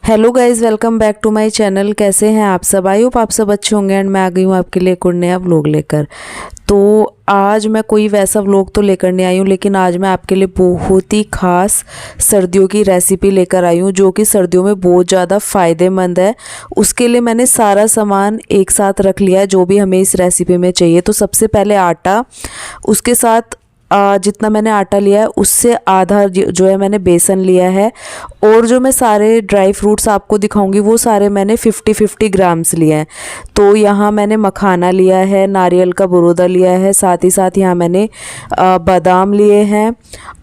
Hello guys, welcome back to my channel. कैसे हैं आप सब? आई होप आप सब अच्छे होंगे एंड मैं आ गई हूँ आपके लिए एक और नया व्लॉग लेकर। तो आज मैं कोई वैसा व्लॉग तो लेकर नहीं आई हूँ, लेकिन आज मैं आपके लिए बहुत ही ख़ास सर्दियों की रेसिपी लेकर आई हूँ जो कि सर्दियों में बहुत ज़्यादा फ़ायदेमंद है। उसके लिए मैंने सारा सामान एक साथ रख लिया है जो भी हमें इस रेसिपी में चाहिए। तो सबसे पहले आटा, उसके साथ जितना मैंने आटा लिया है उससे आधा जो है मैंने बेसन लिया है, और जो मैं सारे ड्राई फ्रूट्स आपको दिखाऊंगी वो सारे मैंने 50-50 ग्राम्स लिए हैं। तो यहाँ मैंने मखाना लिया है, नारियल का बुरोदा लिया है, साथ ही साथ यहाँ मैंने बादाम लिए हैं,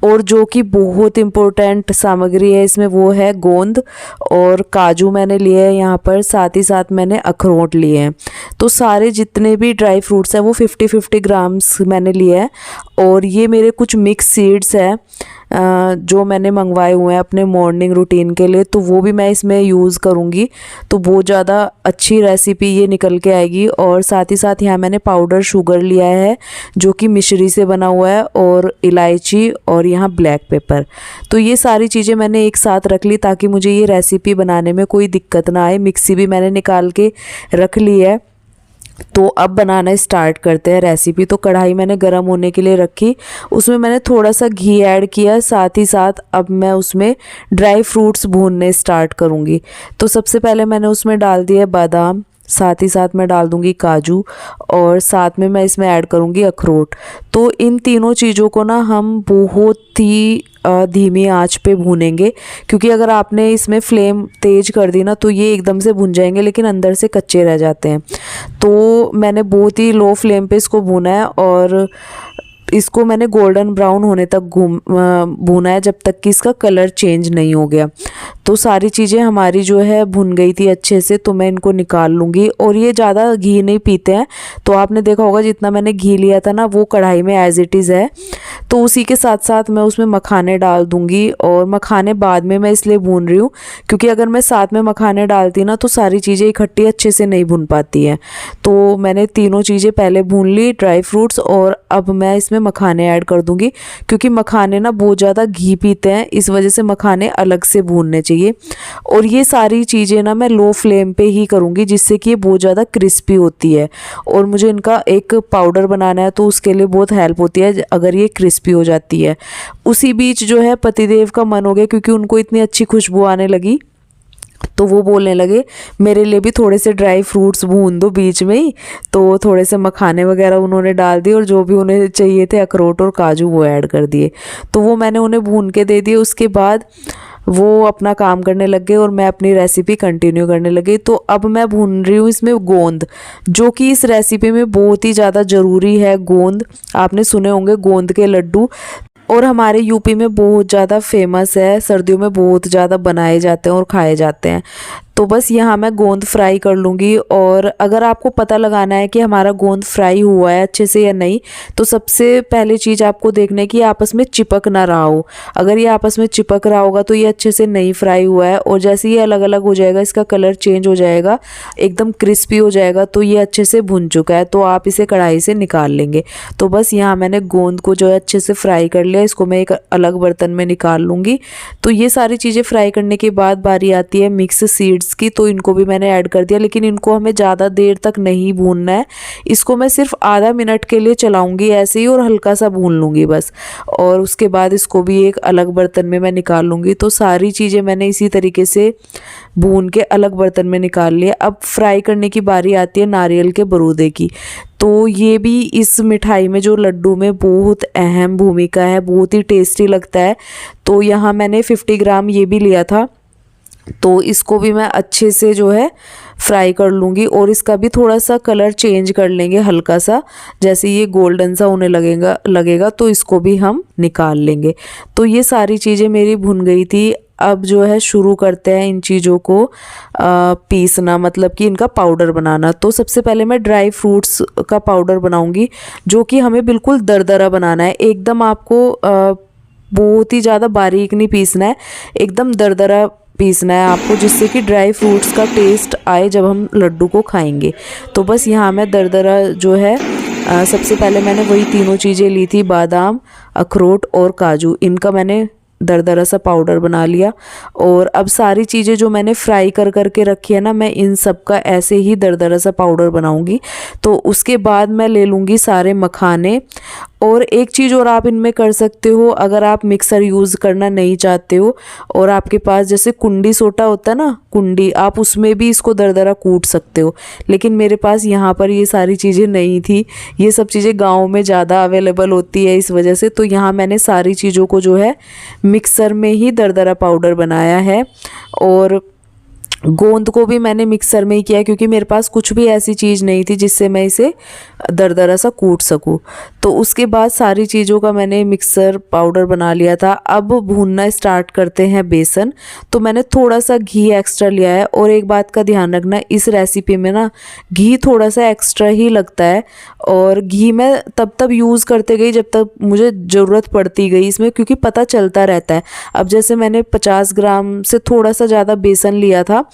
और जो कि बहुत इम्पोर्टेंट सामग्री है इसमें वो है गोंद, और काजू मैंने लिए हैं यहाँ पर, साथ ही साथ मैंने अखरोट लिए हैं। तो सारे जितने भी ड्राई फ्रूट्स हैं वो 50-50 ग्राम्स मैंने लिए हैं। और ये मेरे कुछ मिक्स सीड्स हैं जो मैंने मंगवाए हुए हैं अपने मॉर्निंग रूटीन के लिए, तो वो भी मैं इसमें यूज़ करूँगी। तो बहुत ज़्यादा अच्छी रेसिपी ये निकल के आएगी। और साथ ही साथ यहाँ मैंने पाउडर शुगर लिया है जो कि मिश्री से बना हुआ है, और इलायची, और यहाँ ब्लैक पेपर। तो ये सारी चीज़ें मैंने एक साथ रख ली ताकि मुझे ये रेसिपी बनाने में कोई दिक्कत ना आए। मिक्सी भी मैंने निकाल के रख ली है। तो अब बनाना स्टार्ट करते हैं रेसिपी। तो कढ़ाई मैंने गरम होने के लिए रखी, उसमें मैंने थोड़ा सा घी ऐड किया, साथ ही साथ अब मैं उसमें ड्राई फ्रूट्स भूनने स्टार्ट करूँगी। तो सबसे पहले मैंने उसमें डाल दिया बादाम, साथ ही साथ मैं डाल दूँगी काजू, और साथ में मैं इसमें ऐड करूँगी अखरोट। तो इन तीनों चीज़ों को ना हम बहुत ही धीमी आंच पे भूनेंगे, क्योंकि अगर आपने इसमें फ्लेम तेज कर दी ना तो ये एकदम से भुन जाएंगे लेकिन अंदर से कच्चे रह जाते हैं। तो मैंने बहुत ही लो फ्लेम पे इसको भुना है, और इसको मैंने गोल्डन ब्राउन होने तक भूना है जब तक कि इसका कलर चेंज नहीं हो गया। तो सारी चीज़ें हमारी जो है भुन गई थी अच्छे से, तो मैं इनको निकाल लूँगी। और ये ज़्यादा घी नहीं पीते हैं, तो आपने देखा होगा जितना मैंने घी लिया था ना वो कढ़ाई में एज इट इज़ है। तो उसी के साथ साथ मैं उसमें मखाने डाल दूँगी, और मखाने बाद में मैं इसलिए भून रही हूँ क्योंकि अगर मैं साथ में मखाने डालती ना तो सारी चीज़ें इकट्ठी अच्छे से नहीं भुन पाती हैं। तो मैंने तीनों चीज़ें पहले भून ली, ड्राई फ्रूट्स, और अब मैं इसमें मखाने ऐड कर दूंगी, क्योंकि मखाने ना बहुत ज़्यादा घी पीते हैं, इस वजह से मखाने अलग से भूनने चाहिए। और ये सारी चीज़ें ना मैं लो फ्लेम पे ही करूँगी जिससे कि ये बहुत ज़्यादा क्रिस्पी होती है, और मुझे इनका एक पाउडर बनाना है तो उसके लिए बहुत हेल्प होती है अगर ये क्रिस्पी हो जाती है। उसी बीच जो है पतिदेव का मन हो गया, क्योंकि उनको इतनी अच्छी खुशबू आने लगी, तो वो बोलने लगे मेरे लिए भी थोड़े से ड्राई फ्रूट्स भून दो बीच में ही। तो थोड़े से मखाने वगैरह उन्होंने डाल दिए, और जो भी उन्हें चाहिए थे अखरोट और काजू वो ऐड कर दिए। तो वो मैंने उन्हें भून के दे दिए। उसके बाद वो अपना काम करने लग गए और मैं अपनी रेसिपी कंटिन्यू करने लगी। तो अब मैं भून रही हूँ इसमें गोंद, जो कि इस रेसिपी में बहुत ही ज़्यादा ज़रूरी है। गोंद आपने सुने होंगे, गोंद के लड्डू, और हमारे यूपी में बहुत ज़्यादा फेमस है, सर्दियों में बहुत ज़्यादा बनाए जाते हैं और खाए जाते हैं। तो बस यहाँ मैं गोंद फ्राई कर लूँगी। और अगर आपको पता लगाना है कि हमारा गोंद फ्राई हुआ है अच्छे से या नहीं, तो सबसे पहले चीज़ आपको देखना है कि आपस में चिपक ना रहा हो। अगर ये आपस में चिपक रहा होगा तो ये अच्छे से नहीं फ्राई हुआ है, और जैसे ये अलग अलग हो जाएगा, इसका कलर चेंज हो जाएगा, एकदम क्रिस्पी हो जाएगा, तो ये अच्छे से भुन चुका है, तो आप इसे कढ़ाई से निकाल लेंगे। तो बस यहाँ मैंने गोंद को जो है अच्छे से फ्राई कर लिया, इसको मैं एक अलग बर्तन में निकाल लूँगी। तो ये सारी चीज़ें फ्राई करने के बाद बारी आती है मिक्स सीड्स की, तो इनको भी मैंने ऐड कर दिया, लेकिन इनको हमें ज़्यादा देर तक नहीं भूनना है। इसको मैं सिर्फ आधा मिनट के लिए चलाऊंगी ऐसे ही, और हल्का सा भून लूँगी बस। और उसके बाद इसको भी एक अलग बर्तन में मैं निकाल लूँगी। तो सारी चीज़ें मैंने इसी तरीके से भून के अलग बर्तन में निकाल लिया। अब फ्राई करने की बारी आती है नारियल के बरूदे की। तो ये भी इस मिठाई में, जो लड्डू में, बहुत अहम भूमिका है, बहुत ही टेस्टी लगता है। तो यहाँ मैंने 50 ग्राम ये भी लिया था, तो इसको भी मैं अच्छे से जो है फ्राई कर लूँगी, और इसका भी थोड़ा सा कलर चेंज कर लेंगे हल्का सा, जैसे ये गोल्डन सा होने लगेगा तो इसको भी हम निकाल लेंगे। तो ये सारी चीज़ें मेरी भुन गई थी। अब जो है शुरू करते हैं इन चीज़ों को पीसना, मतलब कि इनका पाउडर बनाना। तो सबसे पहले मैं ड्राई फ्रूट्स का पाउडर बनाऊंगी, जो कि हमें बिल्कुल दरदरा बनाना है। एकदम आपको बहुत ही ज़्यादा बारीक नहीं पीसना है, एकदम दरदरा पीसना है आपको, जिससे कि ड्राई फ्रूट्स का टेस्ट आए जब हम लड्डू को खाएंगे। तो बस यहाँ मैं दरदरा जो है सबसे पहले मैंने वही तीनों चीज़ें ली थी, बादाम, अखरोट और काजू, इनका मैंने दरदरा सा पाउडर बना लिया। और अब सारी चीज़ें जो मैंने फ्राई कर करके रखी है ना, मैं इन सब का ऐसे ही दरदरा सा पाउडर बनाऊंगी। तो उसके बाद मैं ले लूँगी सारे मखाने। और एक चीज़ और आप इनमें कर सकते हो, अगर आप मिक्सर यूज़ करना नहीं चाहते हो और आपके पास जैसे कुंडी सोटा होता है ना, कुंडी, आप उसमें भी इसको दरदरा कूट सकते हो। लेकिन मेरे पास यहाँ पर ये सारी चीज़ें नहीं थी, ये सब चीज़ें गाँव में ज़्यादा अवेलेबल होती है इस वजह से। तो यहाँ मैंने सारी चीज़ों को जो है मिक्सर में ही दरदरा पाउडर बनाया है। और गोंद को भी मैंने मिक्सर में ही किया क्योंकि मेरे पास कुछ भी ऐसी चीज़ नहीं थी जिससे मैं इसे दरदरा सा कूट सकूं। तो उसके बाद सारी चीज़ों का मैंने मिक्सर पाउडर बना लिया था। अब भूनना स्टार्ट करते हैं बेसन। तो मैंने थोड़ा सा घी एक्स्ट्रा लिया है। और एक बात का ध्यान रखना, इस रेसिपी में ना घी थोड़ा सा एक्स्ट्रा ही लगता है। और घी मैं तब यूज़ करते गई जब तक मुझे ज़रूरत पड़ती गई इसमें, क्योंकि पता चलता रहता है। अब जैसे मैंने 50 ग्राम से थोड़ा सा ज़्यादा बेसन लिया था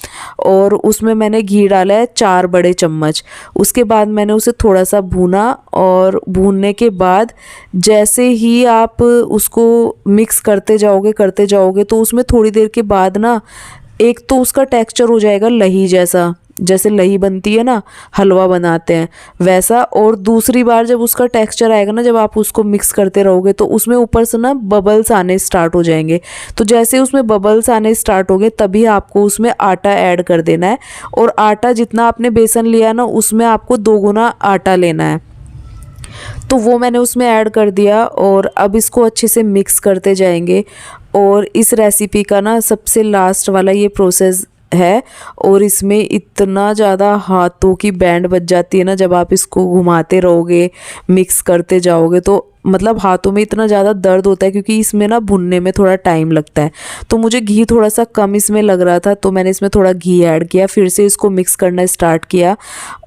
और उसमें मैंने घी डाला है 4 बड़े चम्मच। उसके बाद मैंने उसे थोड़ा सा भूना। और भूनने के बाद जैसे ही आप उसको मिक्स करते जाओगे तो उसमें थोड़ी देर के बाद ना एक तो उसका टेक्सचर हो जाएगा लही जैसा, जैसे लही बनती है ना, हलवा बनाते हैं वैसा। और दूसरी बार जब उसका टेक्सचर आएगा ना, जब आप उसको मिक्स करते रहोगे तो उसमें ऊपर से ना बबल्स आने स्टार्ट हो जाएंगे। तो जैसे उसमें बबल्स आने स्टार्ट हो गए तभी आपको उसमें आटा ऐड कर देना है। और आटा जितना आपने बेसन लिया ना, उसमें आपको 2 गुना आटा लेना है। तो वो मैंने उसमें ऐड कर दिया और अब इसको अच्छे से मिक्स करते जाएंगे। और इस रेसिपी का ना सबसे लास्ट वाला ये प्रोसेस है। और इसमें इतना ज़्यादा हाथों की बैंड बज जाती है ना, जब आप इसको घुमाते रहोगे, मिक्स करते जाओगे तो मतलब हाथों में इतना ज़्यादा दर्द होता है, क्योंकि इसमें ना भुनने में थोड़ा टाइम लगता है। तो मुझे घी थोड़ा सा कम इसमें लग रहा था, तो मैंने इसमें थोड़ा घी ऐड किया, फिर से इसको मिक्स करना स्टार्ट किया।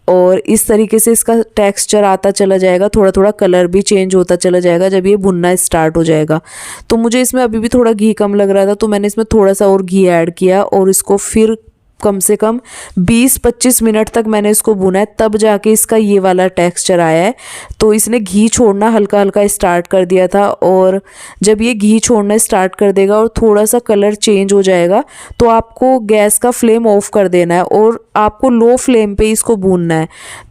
और इस तरीके से इसका टेक्सचर आता चला जाएगा, थोड़ा थोड़ा कलर भी चेंज होता चला जाएगा जब ये भुनना स्टार्ट हो जाएगा। तो मुझे इसमें अभी भी थोड़ा घी कम लग रहा था, तो मैंने इसमें थोड़ा सा और घी ऐड किया और इसको फिर कम से कम 20-25 मिनट तक मैंने इसको भुना है, तब जाके इसका ये वाला टेक्सचर आया है। तो इसने घी छोड़ना हल्का हल्का स्टार्ट कर दिया था। और जब ये घी छोड़ना स्टार्ट कर देगा और थोड़ा सा कलर चेंज हो जाएगा तो आपको गैस का फ्लेम ऑफ कर देना है और आपको लो फ्लेम पे इसको भूनना है।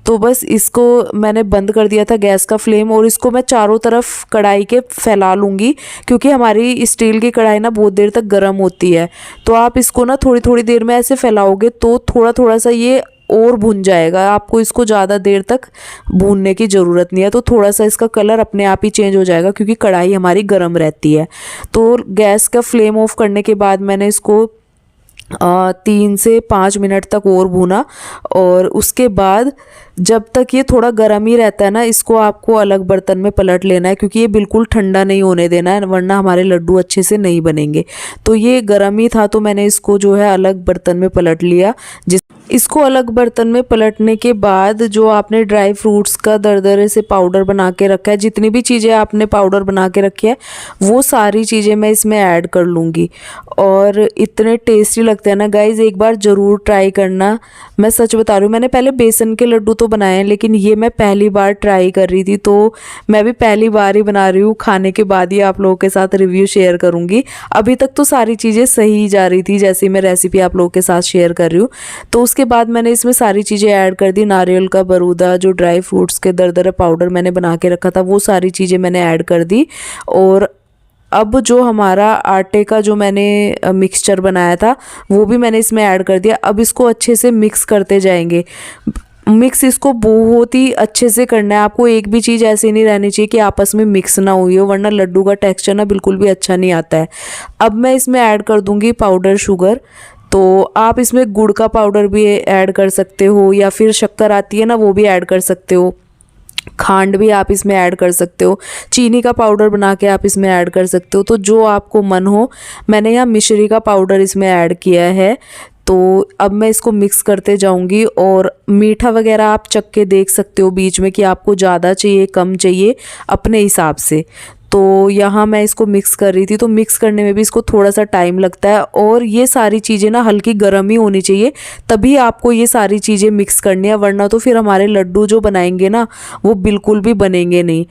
तो बस इसको मैंने बंद कर दिया था गैस का फ्लेम, और इसको मैं चारों तरफ कढ़ाई के फैला लूँगी, क्योंकि हमारी स्टील की कढ़ाई ना बहुत देर तक गर्म होती है। तो आप इसको ना थोड़ी थोड़ी देर में ऐसे फैलाओगे तो थोड़ा थोड़ा सा ये और भुन जाएगा। आपको इसको ज़्यादा देर तक भूनने की ज़रूरत नहीं है। तो थोड़ा सा इसका कलर अपने आप ही चेंज हो जाएगा, क्योंकि कढ़ाई हमारी गर्म रहती है। तो गैस का फ्लेम ऑफ करने के बाद मैंने इसको 3 से 5 मिनट तक और भूना। और उसके बाद जब तक ये थोड़ा गर्म ही रहता है ना, इसको आपको अलग बर्तन में पलट लेना है, क्योंकि ये बिल्कुल ठंडा नहीं होने देना है, वरना हमारे लड्डू अच्छे से नहीं बनेंगे। तो ये गर्म ही था, तो मैंने इसको जो है अलग बर्तन में पलट लिया। इसको अलग बर्तन में पलटने के बाद जो आपने ड्राई फ्रूट्स का दरदरे से पाउडर बना के रखा है, जितनी भी चीज़ें आपने पाउडर बना के रखी है वो सारी चीज़ें मैं इसमें ऐड कर लूँगी। और इतने टेस्टी लगते हैं ना गाइज़, एक बार ज़रूर ट्राई करना। मैं सच बता रही हूँ, मैंने पहले बेसन के लड्डू तो बनाए हैं, लेकिन ये मैं पहली बार ट्राई कर रही थी, तो मैं भी पहली बार ही बना रही हूँ। खाने के बाद ही आप लोगों के साथ रिव्यू शेयर करूँगी। अभी तक तो सारी चीज़ें सही जा रही थी, जैसे मैं रेसिपी आप लोगों के साथ शेयर कर रही हूँ। तो उसके बाद मैंने इसमें सारी चीज़ें ऐड कर दी। नारियल का बरूदा, जो ड्राई फ्रूट्स के दरदरा पाउडर मैंने बना के रखा था, वो सारी चीज़ें मैंने ऐड कर दी। और अब जो हमारा आटे का जो मैंने मिक्सचर बनाया था वो भी मैंने इसमें ऐड कर दिया। अब इसको अच्छे से मिक्स करते जाएंगे। मिक्स इसको बहुत ही अच्छे से करना है। आपको एक भी चीज़ ऐसी नहीं रहनी चाहिए कि आपस में मिक्स ना हुई हो, वरना लड्डू का टेक्सचर ना बिल्कुल भी अच्छा नहीं आता है। अब मैं इसमें ऐड कर दूंगी पाउडर शुगर। तो आप इसमें गुड़ का पाउडर भी ऐड कर सकते हो, या फिर शक्कर आती है ना, वो भी ऐड कर सकते हो। खांड भी आप इसमें ऐड कर सकते हो, चीनी का पाउडर बना के आप इसमें ऐड कर सकते हो, तो जो आपको मन हो। मैंने यहाँ मिश्री का पाउडर इसमें ऐड किया है। तो अब मैं इसको मिक्स करते जाऊंगी। और मीठा वगैरह आप चख के देख सकते हो बीच में कि आपको ज़्यादा चाहिए कम चाहिए अपने हिसाब से। तो यहाँ मैं इसको मिक्स कर रही थी, तो मिक्स करने में भी इसको थोड़ा सा टाइम लगता है। और ये सारी चीज़ें ना हल्की गर्म ही होनी चाहिए, तभी आपको ये सारी चीज़ें मिक्स करनी है, वरना तो फिर हमारे लड्डू जो बनाएंगे ना वो बिल्कुल भी बनेंगे नहीं।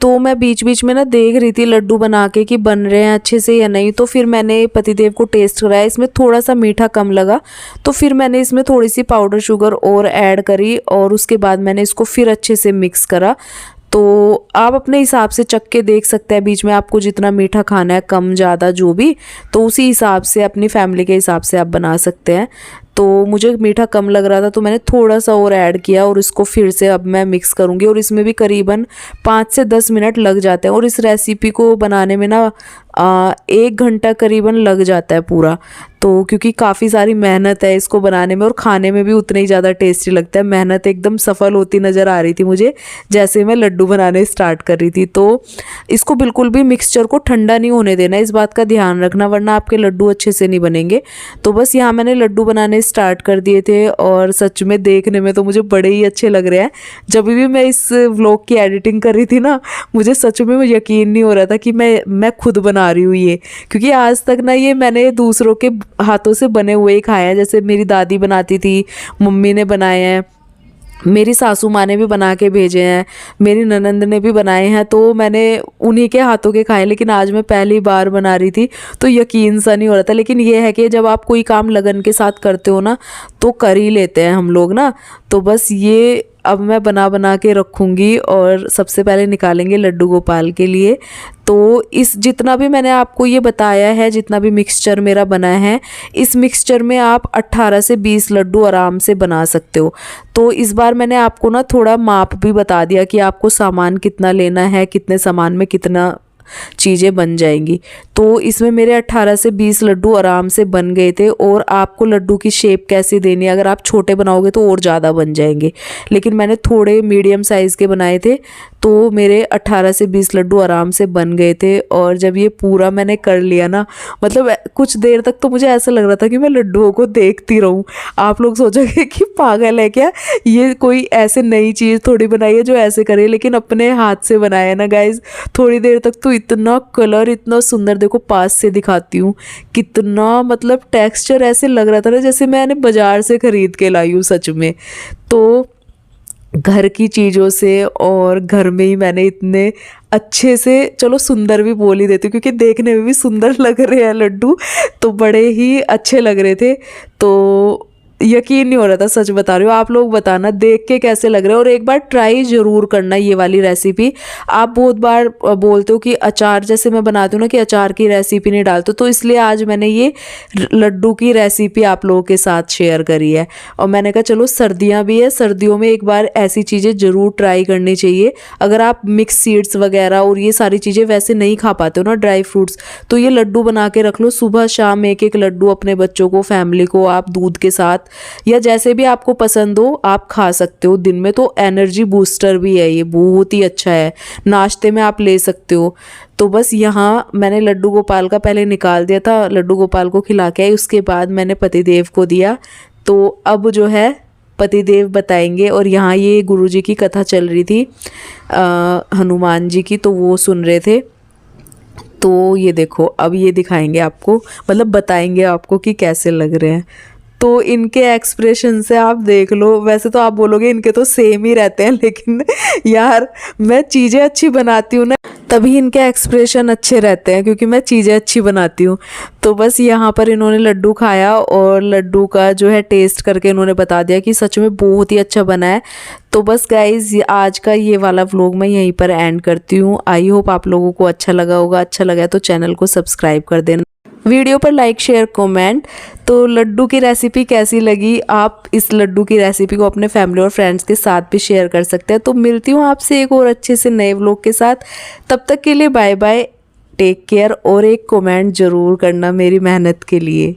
तो मैं बीच बीच में ना देख रही थी लड्डू बना के कि बन रहे हैं अच्छे से या नहीं। तो फिर मैंने पतिदेव को टेस्ट कराया, इसमें थोड़ा सा मीठा कम लगा, तो फिर मैंने इसमें थोड़ी सी पाउडर शुगर और ऐड करी और उसके बाद मैंने इसको फिर अच्छे से मिक्स करा। तो आप अपने हिसाब से चख के देख सकते हैं बीच में आपको जितना मीठा खाना है, कम ज़्यादा जो भी, तो उसी हिसाब से अपनी फैमिली के हिसाब से आप बना सकते हैं। तो मुझे मीठा कम लग रहा था तो मैंने थोड़ा सा और ऐड किया और इसको फिर से अब मैं मिक्स करूँगी। और इसमें भी करीबन 5 से 10 मिनट लग जाते हैं और इस रेसिपी को बनाने में ना 1 घंटा करीबन लग जाता है पूरा। तो क्योंकि काफ़ी सारी मेहनत है इसको बनाने में और खाने में भी उतने ही ज़्यादा टेस्टी लगता है। मेहनत एकदम सफल होती नज़र आ रही थी मुझे जैसे मैं लड्डू बनाने स्टार्ट कर रही थी। तो इसको बिल्कुल भी मिक्सचर को ठंडा नहीं होने देना, इस बात का ध्यान रखना, वरना आपके लड्डू अच्छे से नहीं बनेंगे। तो बस यहाँ मैंने लड्डू बनाने स्टार्ट कर दिए थे और सच में देखने में तो मुझे बड़े ही अच्छे लग रहे हैं। जब भी मैं इस व्लॉग की एडिटिंग कर रही थी ना, मुझे सच में यकीन नहीं हो रहा था कि मैं खुद बना रही हूँ ये, क्योंकि आज तक ना ये मैंने दूसरों के हाथों से बने हुए ही खाए हैं। जैसे मेरी दादी बनाती थी, मम्मी ने बनाए हैं, मेरी सासू माँ ने भी बना के भेजे हैं, मेरी ननंद ने भी बनाए हैं, तो मैंने उन्हीं के हाथों के खाए। लेकिन आज मैं पहली बार बना रही थी तो यकीन सा नहीं हो रहा था। लेकिन ये है कि जब आप कोई काम लगन के साथ करते हो ना तो कर ही लेते हैं हम लोग ना। तो बस ये अब मैं बना बना के रखूँगी और सबसे पहले निकालेंगे लड्डू गोपाल के लिए। तो इस जितना भी मैंने आपको ये बताया है, जितना भी मिक्सचर मेरा बना है, इस मिक्सचर में आप 18 से 20 लड्डू आराम से बना सकते हो। तो इस बार मैंने आपको ना थोड़ा माप भी बता दिया कि आपको सामान कितना लेना है, कितने सामान में कितना चीज़ें बन जाएंगी। तो इसमें मेरे 18 से 20 लड्डू आराम से बन गए थे। और आपको लड्डू की शेप कैसे देनी है, अगर आप छोटे बनाओगे तो और ज़्यादा बन जाएंगे, लेकिन मैंने थोड़े मीडियम साइज़ के बनाए थे तो मेरे 18 से 20 लड्डू आराम से बन गए थे। और जब ये पूरा मैंने कर लिया ना, मतलब कुछ देर तक तो मुझे ऐसा लग रहा था कि मैं लड्डुओं को देखती रहूं। आप लोग सोचोगे कि पागल है क्या, ये कोई ऐसे नई चीज़ थोड़ी बनाई है जो ऐसे करे, लेकिन अपने हाथ से बनाया है ना गाइज। थोड़ी देर तक तो इतना कलर इतना सुंदर, देखो पास से दिखाती हूँ कितना, मतलब टेक्सचर ऐसे लग रहा था ना जैसे मैंने बाजार से खरीद के लाई हूँ सच में। तो घर की चीज़ों से और घर में ही मैंने इतने अच्छे से, चलो सुंदर भी बोल ही देती हूँ क्योंकि देखने में भी सुंदर लग रहे हैं लड्डू, तो बड़े ही अच्छे लग रहे थे। तो यकीन नहीं हो रहा था, सच बता रही हूँ। आप लोग बताना देख के कैसे लग रहे हैं और एक बार ट्राई ज़रूर करना ये वाली रेसिपी। आप बहुत बार बोलते हो कि अचार, जैसे मैं बनाती हूँ ना कि अचार की रेसिपी नहीं डालते, तो इसलिए आज मैंने ये लड्डू की रेसिपी आप लोगों के साथ शेयर करी है। और मैंने कहा चलो सर्दियाँ भी है, सर्दियों में एक बार ऐसी चीज़ें ज़रूर ट्राई करनी चाहिए। अगर आप मिक्स सीड्स वगैरह और ये सारी चीज़ें वैसे नहीं खा पाते हो ना, ड्राई फ्रूट्स, तो ये लड्डू बना के रख लो। सुबह शाम एक एक लड्डू अपने बच्चों को, फैमिली को आप दूध के साथ या जैसे भी आपको पसंद हो आप खा सकते हो। दिन में तो एनर्जी बूस्टर भी है, ये बहुत ही अच्छा है, नाश्ते में आप ले सकते हो। तो बस यहाँ मैंने लड्डू गोपाल का पहले निकाल दिया था, लड्डू गोपाल को खिला के आई, उसके बाद मैंने पतिदेव को दिया। तो अब जो है पतिदेव बताएंगे। और यहाँ ये गुरुजी की कथा चल रही थी हनुमान जी की, तो वो सुन रहे थे। तो ये देखो अब ये दिखाएंगे आपको, मतलब बताएंगे आपको कि कैसे लग रहे हैं। तो इनके एक्सप्रेशन से आप देख लो, वैसे तो आप बोलोगे इनके तो सेम ही रहते हैं, लेकिन यार मैं चीज़ें अच्छी बनाती हूँ ना, तभी इनके एक्सप्रेशन अच्छे रहते हैं, क्योंकि मैं चीज़ें अच्छी बनाती हूँ। तो बस यहाँ पर इन्होंने लड्डू खाया और लड्डू का जो है टेस्ट करके इन्होंने बता दिया कि सच में बहुत ही अच्छा बना है। तो बस गाइज आज का ये वाला व्लॉग मैं यहीं पर एंड करती हूँ। आई होप आप लोगों को अच्छा लगा होगा। अच्छा लगा है तो चैनल को सब्सक्राइब कर देना, वीडियो पर लाइक शेयर कमेंट। तो लड्डू की रेसिपी कैसी लगी, आप इस लड्डू की रेसिपी को अपने फैमिली और फ्रेंड्स के साथ भी शेयर कर सकते हैं। तो मिलती हूँ आपसे एक और अच्छे से नए व्लॉग के साथ, तब तक के लिए बाय बाय, टेक केयर। और एक कमेंट ज़रूर करना मेरी मेहनत के लिए।